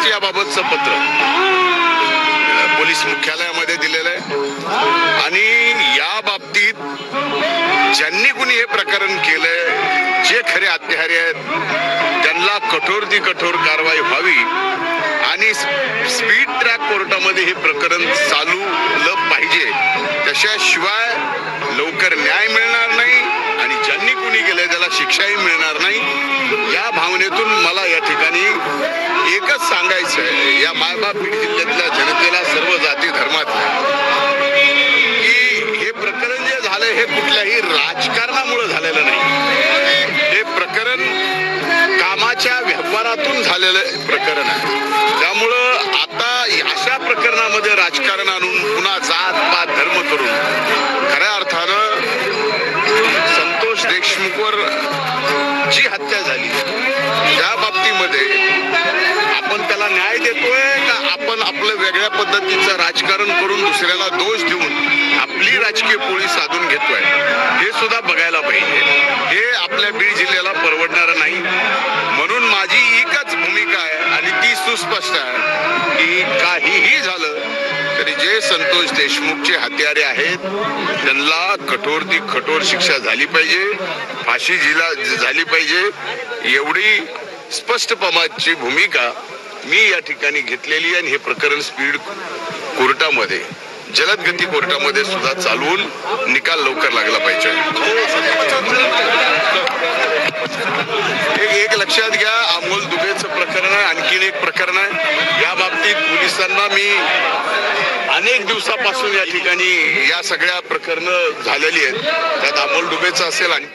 याबाबतचं पत्र पोलीस मुख्यालयामध्ये दिलेलं आहे आणि या बाबतीत ज्यांनी कुणी हे प्रकरण केलंय, जे खरे हत्यारे आहेत, त्यांना कठोर कारवाई व्हावी आणि स्पीड ट्रॅक कोर्टामध्ये हे प्रकरण चालवलं पाहिजे. त्याशिवाय लवकर न्याय मिळणार नाही आणि ज्यांनी कुणी केलंय त्याला शिक्षाही मिळणार नाही. या भावनेतून मला या ठिकाणी एकच सांगायचं आहे या मायबाप बीड जिल्ह्यातल्या जनतेला, सर्व जाती धर्मातल्या, की हे प्रकरण जे झालंय हे कुठल्याही राजकारणामुळे झालेलं नाही. हे प्रकरण कामाच्या व्यवहारातून झालेलं प्रकरण आहे. त्यामुळं आता अशा प्रकरणामध्ये राजकारण आणून पुन्हा जात पात धर्म करून खऱ्या अर्थानं संतोष देशमुखवर जी हत्या झाली त्या बाबतीमध्ये आपण त्याला न्याय देतोय का आपण आपलं वेगळ्या पद्धतीचं राजकारण करून दुसऱ्याला दोष देऊन आपली राजकीय पोळी साधून घेतोय हे सुद्धा बघायला पाहिजे. हे आपल्या बीड जिल्ह्याला परवडणारं नाही. म्हणून माझी एकच भूमिका आहे आणि ती सुस्पष्ट आहे की काहीही झालं तरी जे संतोष देशमुखचे हत्यारे आहेत त्यांना कठोर शिक्षा झाली पाहिजे, फाशी झाली पाहिजे. एवढी स्पष्टपणाची भूमिका मी या ठिकाणी घेतलेली आहे आणि हे प्रकरण स्पीड कोर्टामध्ये, जलद गती कोर्टामध्ये सुद्धा चालवून निकाल लवकर लागला पाहिजे. एक लक्षात घ्या, अमोल दुबेचं प्रकरण आहे, आणखीन एक प्रकरण आहे. या बाबतीत पोलिसांना मी अनेक दिवसापासून या ठिकाणी या सगळ्या प्रकरणं झालेली आहेत. त्यात अमोल दुबेचं असेल आणि